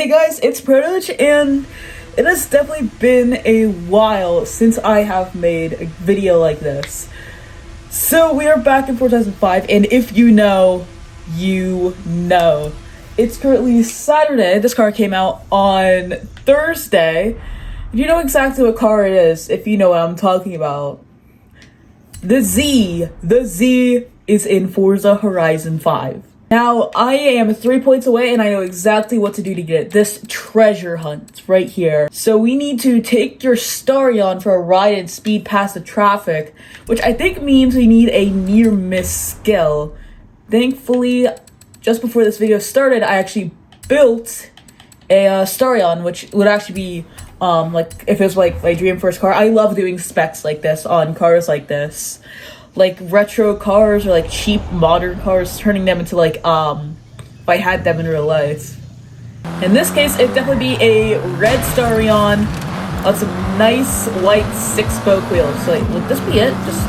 guys, it's Protege, and it has definitely been a while since I have made a video like this. So we are back in Forza Horizon 5, and if you know, you know. It's currently Saturday. This car came out on Thursday. You know exactly what car it is, if you know what I'm talking about. The Z. The Z is in Forza Horizon 5. Now, I am 3 points away, and I know exactly what to do to get it. This treasure hunt right here. So we need to take your Starion for a ride and speed past the traffic, which I think means we need a near-miss skill. Thankfully, just before this video started, I actually built a Starion, which would actually be, like, if it was, like, my dream first car. I love doing specs like this on cars like this. Like retro cars or like cheap modern cars, turning them into like if I had them in real life. In this case, it'd definitely be a red Starion on some nice white 6-spoke wheels. So, like, would this be it? Just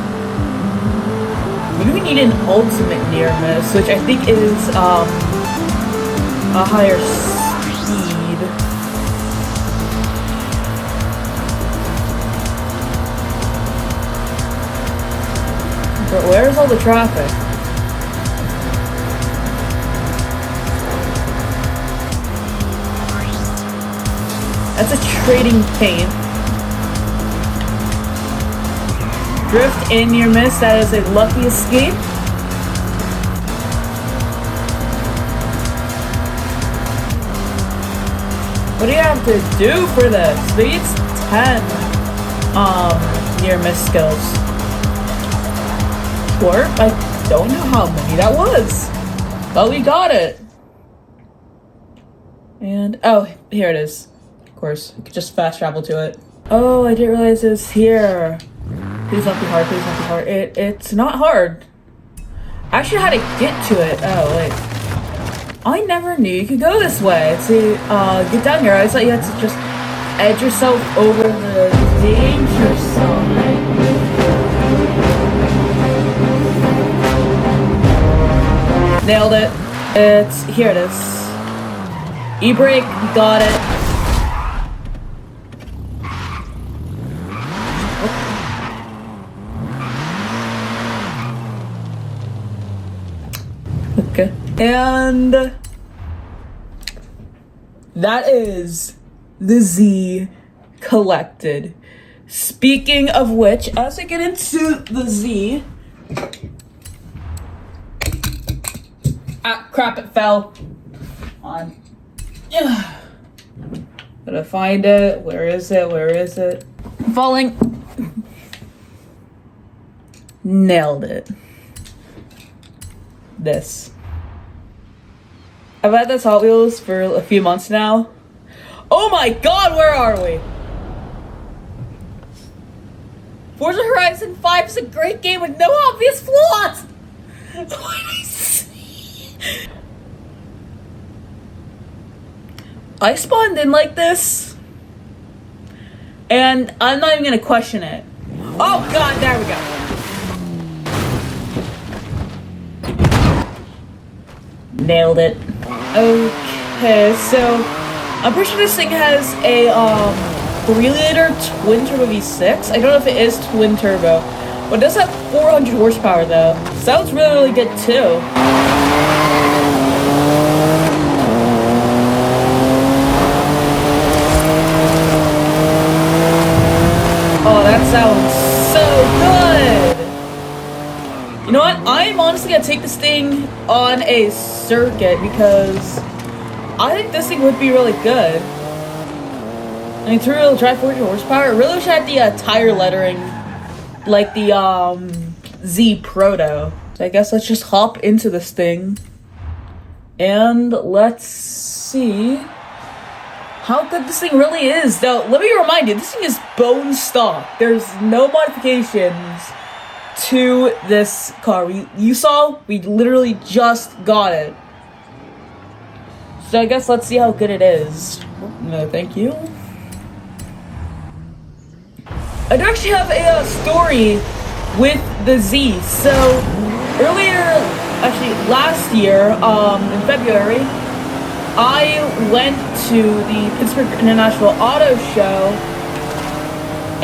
maybe we need an ultimate near miss, which I think is a higher speed. But where's all the traffic? That's a trading paint. Drift in near miss, that is a lucky escape. What do you have to do for this? Maybe it's 10 near miss skills. Or I don't know how many that was, but we got it. And oh, here it is. Of course, we could just fast travel to it. Oh, I didn't realize it was here. Please not be hard. Please not be hard. It's not hard. I actually had to get to it. Oh wait, I never knew you could go this way. See, get down here. I thought you had to just edge yourself over the danger zone. Nailed it. Here it is. E-brake, got it. Okay. And that is the Z collected. Speaking of which, as I get into the Z, ah, crap, it fell. On. Gotta find it. Where is it? Where is it? I'm falling. Nailed it. This. I've had this Hot Wheels for a few months now. Oh my god, where are we? Forza Horizon 5 is a great game with no obvious flaws! What did I see? I spawned in like this, and I'm not even gonna question it. Oh god, there we go. Nailed it. Okay, so I'm pretty sure this thing has a 3-liter twin turbo V6. I don't know if it is twin turbo, but it does have 400 horsepower though. Sounds really, really good too. Oh, that sounds so good! You know what? I'm honestly gonna take this thing on a circuit because I think this thing would be really good. I mean, 3-wheel drive 400 horsepower. I really wish I had the tire lettering like the Z Proto. So I guess let's just hop into this thing and let's see how good this thing really is. Now, let me remind you, this thing is bone stock. There's no modifications to this car. You saw, we literally just got it. So I guess let's see how good it is. No, thank you. I do actually have a story with the Z. So earlier, actually last year, in February, I went to the Pittsburgh International Auto Show,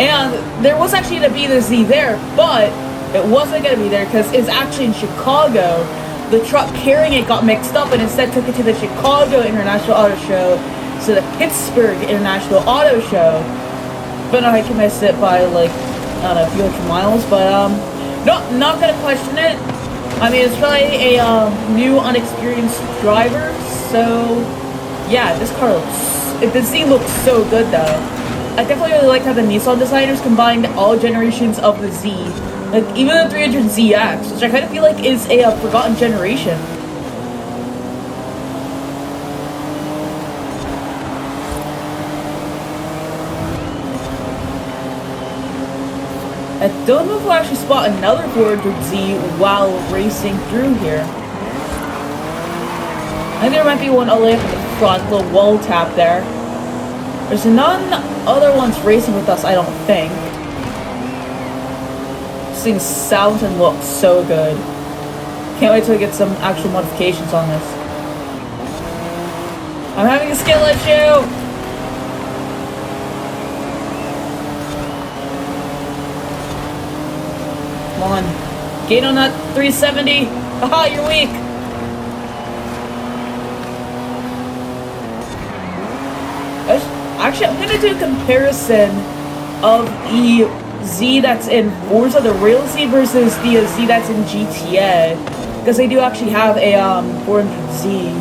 and there was actually going to be the Z there, but it wasn't going to be there because it's actually in Chicago. The truck carrying it got mixed up and instead took it to the Chicago International Auto Show, so the Pittsburgh International Auto Show. But I can miss it by like, I don't know, a few hundred miles, but no, not gonna question it. I mean, it's probably a new, unexperienced driver, so yeah, this car looks, the Z looks so good though. I definitely really like how the Nissan designers combined all generations of the Z, like even the 300ZX, which I kind of feel like is a forgotten generation. I don't know if we'll actually spot another 400Z while racing through here. I think there might be one all the way up at the front, little wall tap there. There's none other ones racing with us, I don't think. This thing sounds and looks so good. Can't wait till we get some actual modifications on this. I'm having a skill issue! Come on. Gain on that 370. Haha, you're weak. Actually, I'm gonna do a comparison of the Z that's in Forza, the real Z, versus the Z that's in GTA, because they do actually have a 400Z.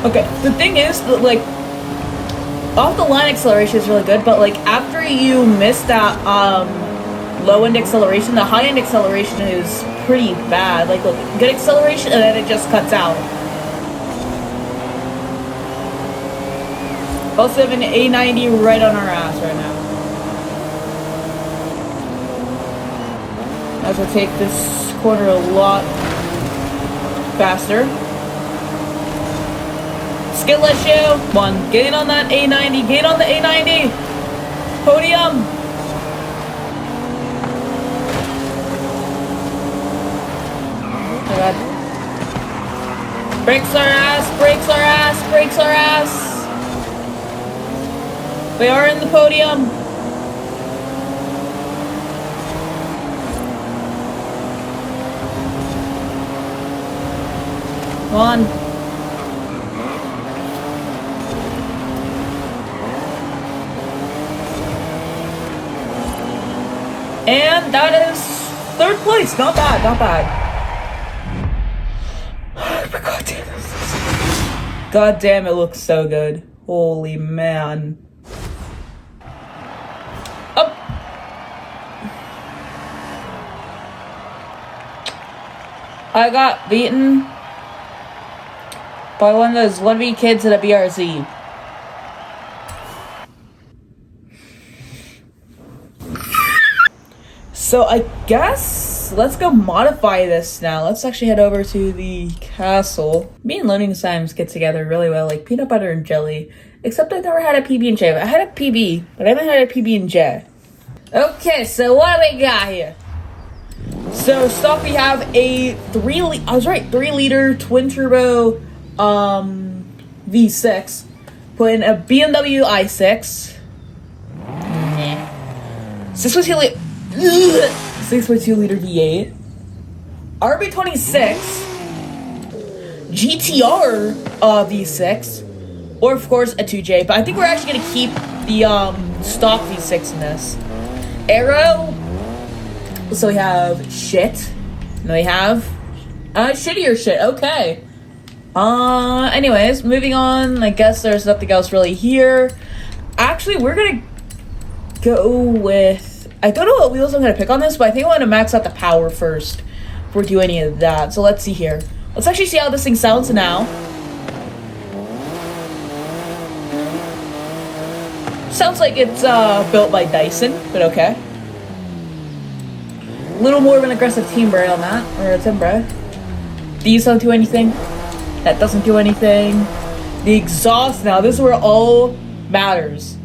Okay, the thing is that, like, off the line acceleration is really good, but like after you miss that low end acceleration, the high end acceleration is pretty bad. Like, look, good acceleration and then it just cuts out. Also have an A90 right on our ass right now. As we'll take this corner a lot faster. Skill issue. Come on, get in on that A90. Get on the A90. Podium. Oh god. Brakes our ass. Brakes our ass. Brakes our ass. We are in the podium. Come on. And that is third place. Not bad, not bad. But god damn it. God damn, it looks so good. Holy man. Up. I got beaten by one of those 1v kids at a BRZ. So I guess let's go modify this now. Let's actually head over to the castle. Me and Loading Sims get together really well, like peanut butter and jelly. Except I've never had a PB&J. I had a PB, but I haven't had a PB&J. Okay, so what do we got here? So stock we have a 3-liter twin turbo V6. Put in a BMW i6. 6.2 liter V8, RB26, GTR V6, or of course a 2J. But I think we're actually gonna keep the stock V6 in this. Aero. So we have shit. And we have shittier shit. Okay. Anyways, moving on. I guess there's nothing else really here. Actually, we're gonna go with. I don't know what wheels I'm going to pick on this, but I think I want to max out the power first before we do any of that. So let's see here. Let's actually see how this thing sounds now. Sounds like it's built by Dyson, but okay. A little more of an aggressive timbre on that, or a timbre. These don't do anything. That doesn't do anything. The exhaust now, this is where all matters.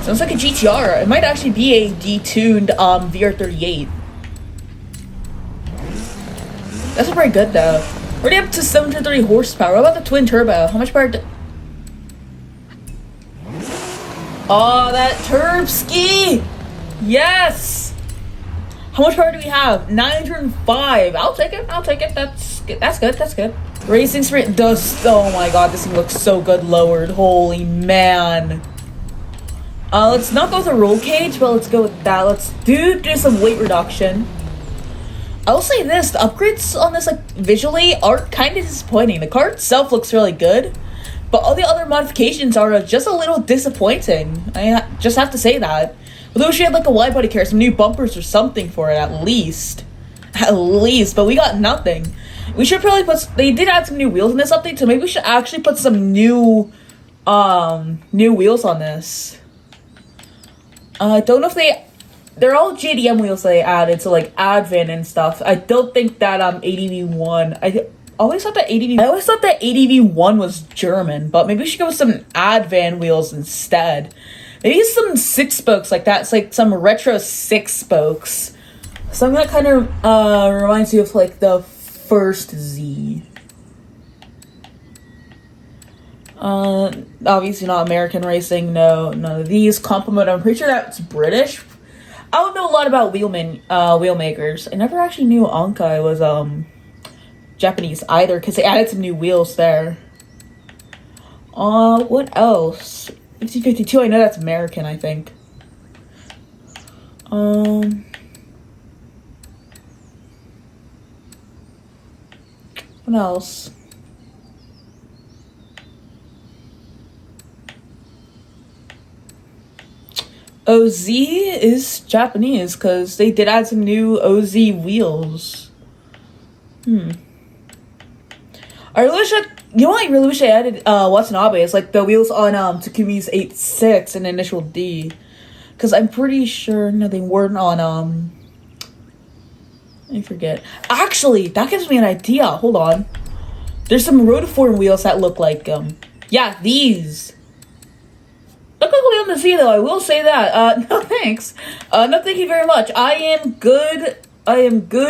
Sounds like a GTR. It might actually be a detuned VR38. That's pretty good though. Already up to 730 horsepower. What about the twin turbo? How much power? Oh, that Turbski! Yes! How much power do we have? 905. I'll take it. I'll take it. That's good. That's good. That's good. Racing sprint does. Oh my god, this thing looks so good lowered. Holy man. Let's not go with a roll cage, but let's go with that. Let's do some weight reduction. I will say this: the upgrades on this, like visually, are kind of disappointing. The car itself looks really good, but all the other modifications are just a little disappointing. I just have to say that. Although she had like a wide body carrier, some new bumpers or something for it at least. But we got nothing. We should probably put. They did add some new wheels in this update, so maybe we should actually put some new wheels on this. I don't know if they're all JDM wheels they added, so like Advent and stuff. I don't think that ADV1. I always thought that ADV1 was German, but maybe we should go with some Advent wheels instead. Maybe some 6-spokes like that. It's like some retro 6-spokes. Something that kind of reminds you of like the first Z. Obviously not American racing. No, none of these. Compliment. I'm pretty sure that's British. I don't know a lot about wheel makers. I never actually knew Ankai was Japanese either, because they added some new wheels there. What else? 5052. I know that's American. I think. What else? OZ is Japanese because they did add some new OZ wheels. I really should. You know what I really wish I added Watanabe is like the wheels on Takumi's 8.6 and Initial D, because I'm pretty sure they weren't on I forget. Actually, that gives me an idea. Hold on. There's some Rotiform wheels that look like yeah, these. Look ugly on the Z though, I will say that. No thanks. No thank you very much. I am good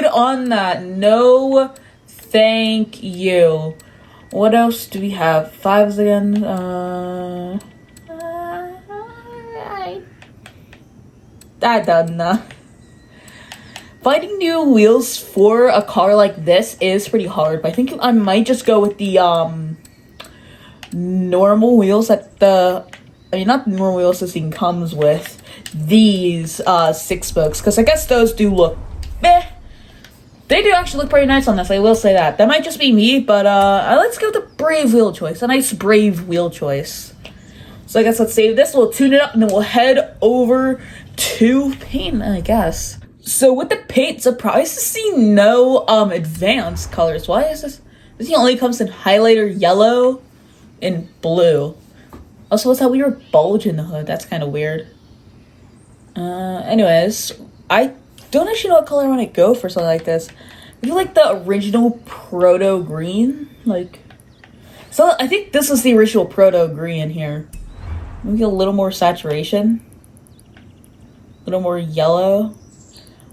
on that. No thank you. What else do we have? 5s again. That done. Finding new wheels for a car like this is pretty hard, but I think I might just go with the normal wheels that not the normal wheels this thing comes with. These 6-spokes, because I guess those do look meh. They do actually look pretty nice on this, I will say that. That might just be me, but let's go with the Brave wheel choice. A nice Brave wheel choice. So I guess let's save this, we'll tune it up, and then we'll head over to paint, I guess. So with the paint, surprised to see no advanced colors. Why is this? This thing only comes in highlighter yellow and blue. Also, what's that weird bulge in the hood? That's kind of weird. Anyways, I don't actually know what color I want to go for something like this. I feel like the original proto green, so I think this is the original proto green here. Maybe a little more saturation, a little more yellow.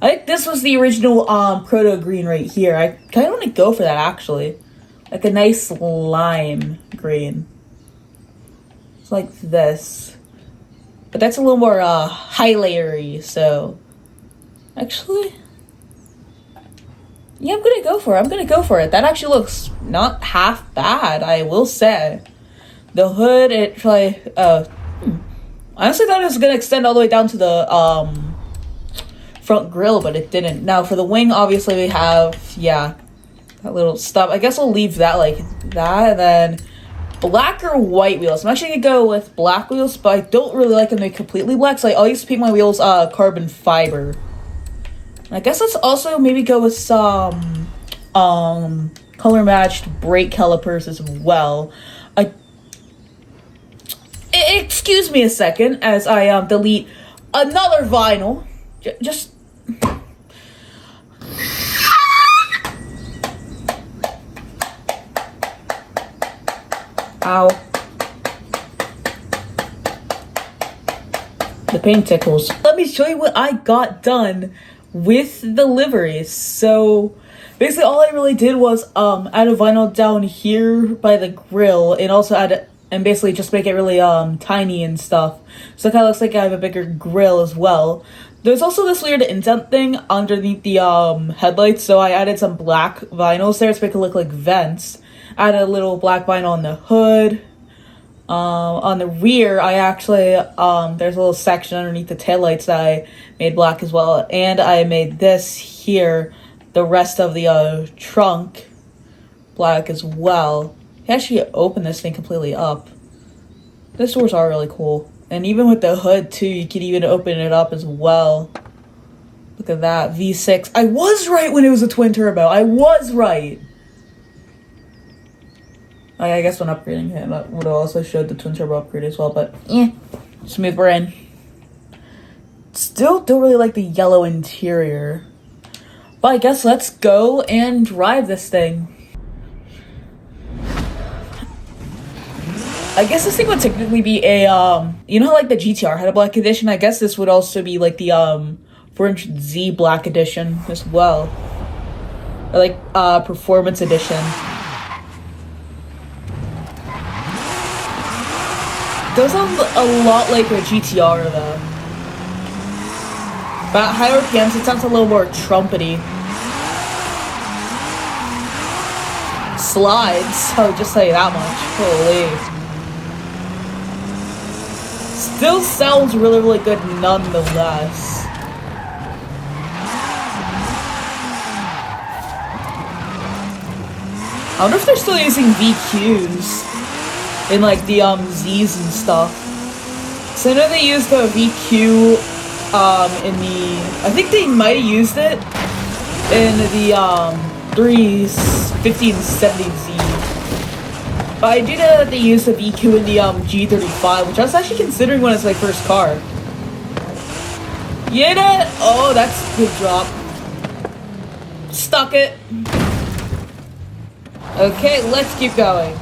I think this was the original proto green right here. I kind of want to go for that actually, like a nice lime green. It's like this, but that's a little more highlighter-y. So actually, yeah, I'm gonna go for it. That actually looks not half bad, I will say. The hood, it probably I honestly thought it was gonna extend all the way down to the front grille, but it didn't. Now for the wing, obviously we have that little stub. I guess we'll leave that like that, and then black or white wheels. I'm actually gonna go with black wheels, but I don't really like them to be completely black, so I always paint my wheels carbon fiber. And I guess let's also maybe go with some color matched brake calipers as well. Excuse me a second as I delete another vinyl. Just ow. the paint tickles. Let me show you what I got done with the liveries. So basically all I really did was add a vinyl down here by the grill, and also and basically just make it really tiny and stuff. So it kind of looks like I have a bigger grill as well. There's also this weird indent thing underneath the headlights, so I added some black vinyls there to make it look like vents. Added a little black vinyl on the hood. On the rear, I actually, there's a little section underneath the taillights that I made black as well. And I made this here, the rest of the trunk, black as well. You can actually open this thing completely up. These doors are really cool. And even with the hood too, you can even open it up as well. Look at that, V6. I was right when it was a twin turbo. I was right. I guess when upgrading him, that would have also showed the twin turbo upgrade as well, but yeah, smooth brain. Still don't really like the yellow interior. But I guess let's go and drive this thing. I guess this thing would technically be a, you know how like the GTR had a black edition? I guess this would also be like the, 400 Z black edition as well. Or like, performance edition. Does sound a lot like a GTR though. But at higher RPMs, it sounds a little more trumpety. Slides, I'll just tell you that much. Holy. Still sounds really, really good nonetheless. I wonder if they're still using VQs in like the Z's and stuff. So I know they used the VQ in the, I think they might have used it in the 350/70Z. But I do know that they used the VQ in the G35, which I was actually considering when it's my first car. Yeah, oh, that's a good drop. Stuck it. Okay, let's keep going.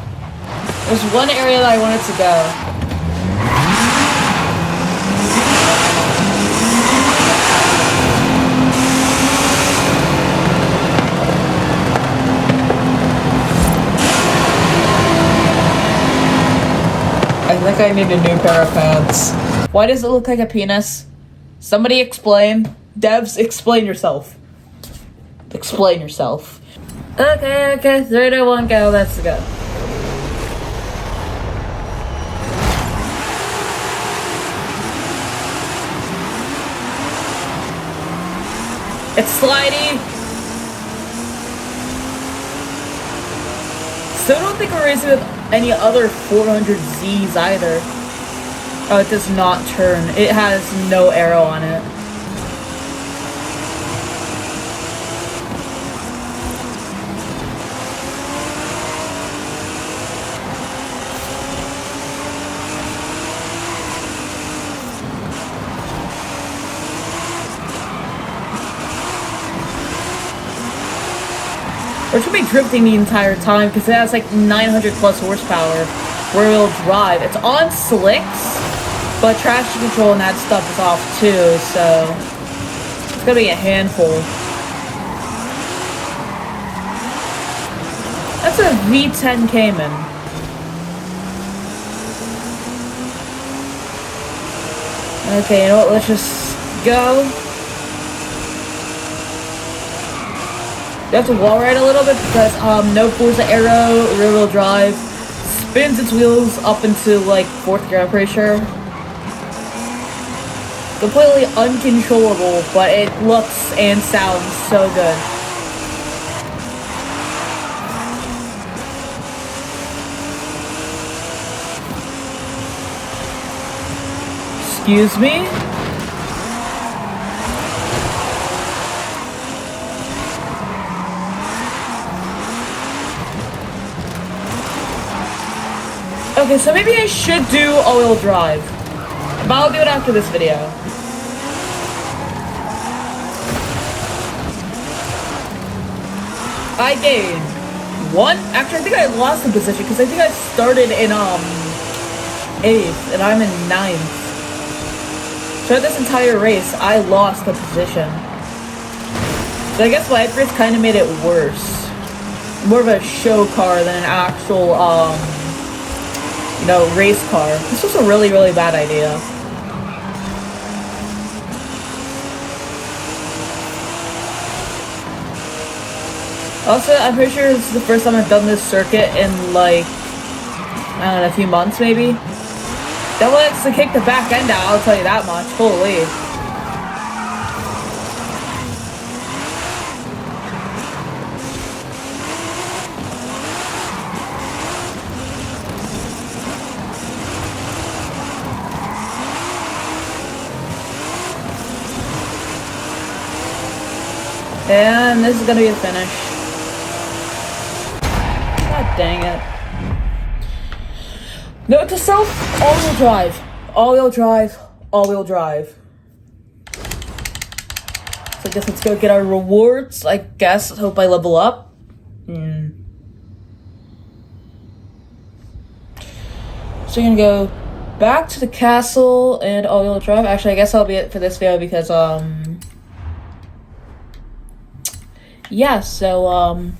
There's one area that I wanted to go. I think I need a new pair of pants. Why does it look like a penis? Somebody explain. Devs, explain yourself. Explain yourself. Okay, 3, 2, 1, go, let's go. It's slidey. Still don't think we're racing with any other 400Zs either. Oh, it does not turn. It has no arrow on it. We're gonna be drifting the entire time because it has like 900 plus horsepower, rear-wheel drive. It's on slicks, but traction control and that stuff is off too, so it's gonna be a handful. That's a V10 Cayman. Okay, you know what? Let's just go. You have to wall ride a little bit because no Forza Aero rear-wheel drive spins its wheels up into like 4th gear, I'm pretty sure. Completely uncontrollable, but it looks and sounds so good. Excuse me? Okay, so maybe I should do all-wheel drive, but I'll do it after this video. I gained 1. Actually, I think I lost the position because I think I started in 8th and I'm in 9th. throughout this entire race, I lost the position. So I guess my upgrades kind of made it worse. More of a show car than an actual, race car. This was a really, really bad idea. Also, I'm pretty sure this is the first time I've done this circuit in, like, I don't know, a few months, maybe? That likes to kick the back end out, I'll tell you that much. Holy. And this is gonna be the finish. God dang it. Note to self, all-wheel drive. All-wheel drive. All-wheel drive. So I guess let's go get our rewards, I guess. Hope I level up. So you're gonna go back to the castle and all-wheel drive. Actually, I guess that'll be it for this video because, yeah, so,